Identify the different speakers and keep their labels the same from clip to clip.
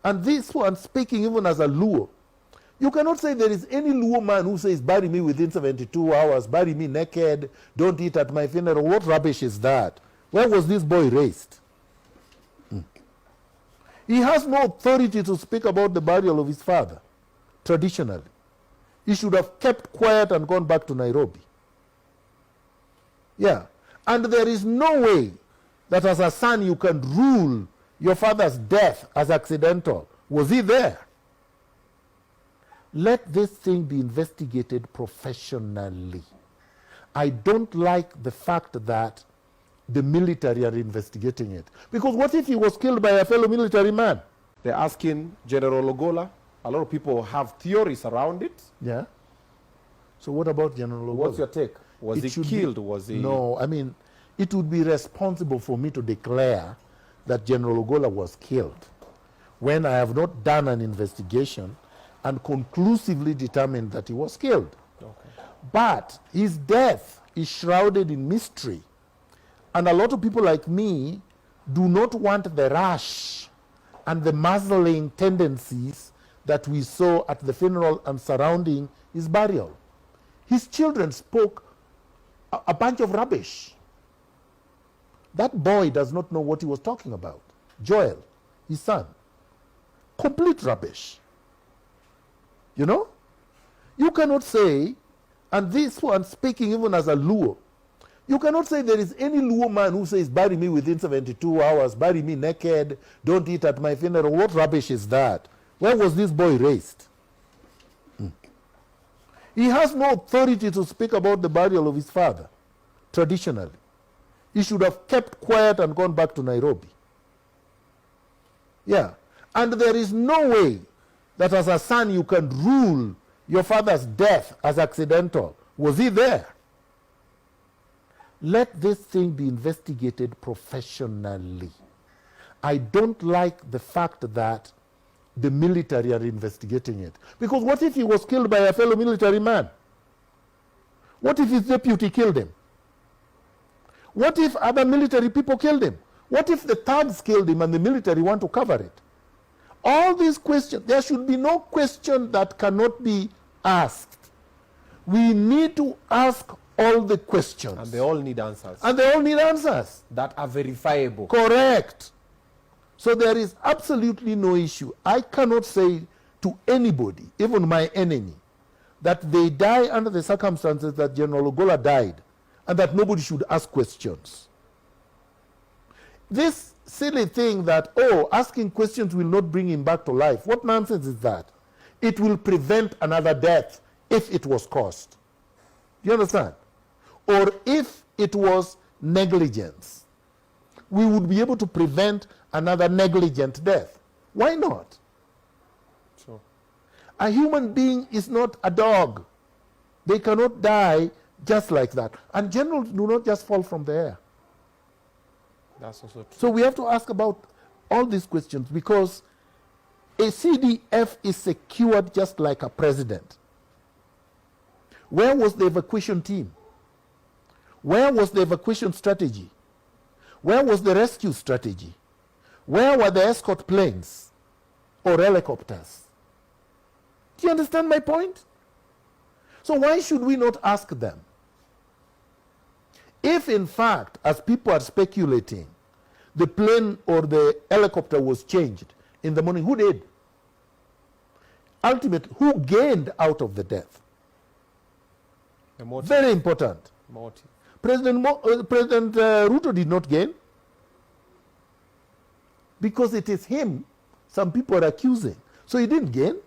Speaker 1: And this one, speaking even as a Luo, you cannot say there is any Luo man who says, bury me within 72 hours, bury me naked, don't eat at my funeral. What rubbish is that? Where was this boy raised? He has no authority to speak about the burial of his father, traditionally. He should have kept quiet and gone back to Nairobi. Yeah. And there is no way that as a son you can rule your father's death as accidental. Was he there? Let this thing be investigated professionally. I don't like the fact that the military are investigating it. Because what if he was killed by a fellow military man?
Speaker 2: They're asking General Ogolla. A lot of people have theories around it.
Speaker 1: Yeah. So what about General Ogolla?
Speaker 2: What's your take? Was he killed? Was he?
Speaker 1: No, I mean, it would be responsible for me to declare that General Ogolla was killed when I have not done an investigation and conclusively determined that he was killed.
Speaker 2: Okay.
Speaker 1: But his death is shrouded in mystery. And a lot of people like me do not want the rush and the muzzling tendencies that we saw at the funeral and surrounding his burial. His children spoke a bunch of rubbish. That boy does not know what he was talking about. Joel, his son. Complete rubbish. You know? You cannot say, and this one speaking even as a Luo, you cannot say there is any Luo man who says, bury me within 72 hours, bury me naked, don't eat at my funeral. What rubbish is that? Where was this boy raised? He has no authority to speak about the burial of his father, traditionally. He should have kept quiet and gone back to Nairobi. Yeah. And there is no way that as a son you can rule your father's death as accidental. Was he there? Let this thing be investigated professionally. I don't like the fact that the military are investigating it. Because what if he was killed by a fellow military man? What if his deputy killed him? What if other military people killed him? What if the thugs killed him and the military want to cover it? All these questions, there should be no question that cannot be asked. We need to ask all the questions.
Speaker 2: And they all need answers.
Speaker 1: And they all need answers.
Speaker 2: That are verifiable.
Speaker 1: Correct. So there is absolutely no issue. I cannot say to anybody, even my enemy, that they die under the circumstances that General Ogolla died and that nobody should ask questions. This silly thing that, oh, asking questions will not bring him back to life. What nonsense is that? It will prevent another death if it was caused. Do you understand? Or if it was negligence, we would be able to prevent another negligent death. Why not?
Speaker 2: Sure. A
Speaker 1: human being is not a dog. They cannot die just like that. And generals do not just fall from the air.
Speaker 2: That's also true.
Speaker 1: So we have to ask about all these questions because a CDF is secured just like a president. Where was the evacuation team? Where was the evacuation strategy? Where was the rescue strategy? Where were the escort planes or helicopters? Do you understand my point? So why should we not ask them? If in fact, as people are speculating, the plane or the helicopter was changed in the morning, who did? Ultimately, who gained out of the death?
Speaker 2: The motive.
Speaker 1: Very important.
Speaker 2: Motive.
Speaker 1: President Ruto did not gain because it is him some people are accusing. So he didn't gain,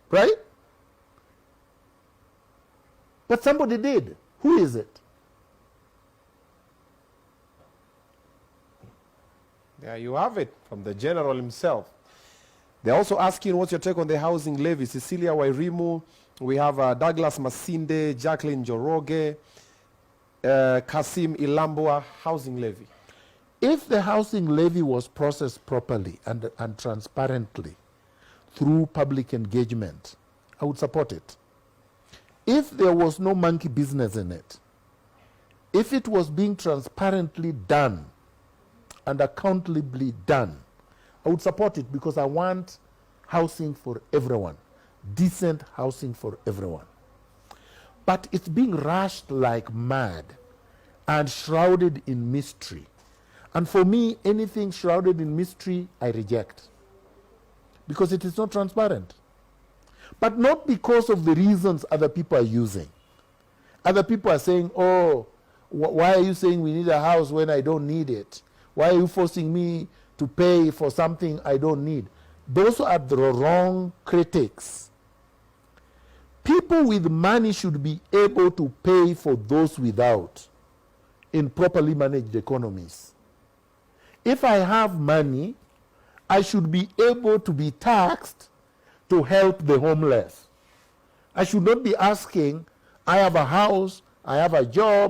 Speaker 1: right? But somebody did. Who is it?
Speaker 2: There you have it, from the general himself. They're also asking what's your take on the housing levy. Cecilia Wairimu, we have Douglas Masinde, Jacqueline Joroge, Kasim Ilambua, housing levy.
Speaker 1: If the housing levy was processed properly and transparently through public engagement, I would support it. If there was no monkey business in it, if it was being transparently done and accountably done, I would support it because I want housing for everyone, decent housing for everyone. But it's being rushed like mad and shrouded in mystery. And for me, anything shrouded in mystery, I reject because it is not transparent. But not because of the reasons other people are using. Other people are saying, oh, why are you saying we need a house when I don't need it? Why are you forcing me to pay for something I don't need? Those are the wrong critics. People with money should be able to pay for those without in properly managed economies. If I have money, I should be able to be taxed to help the homeless. I should not be asking, I have a house, I have a job,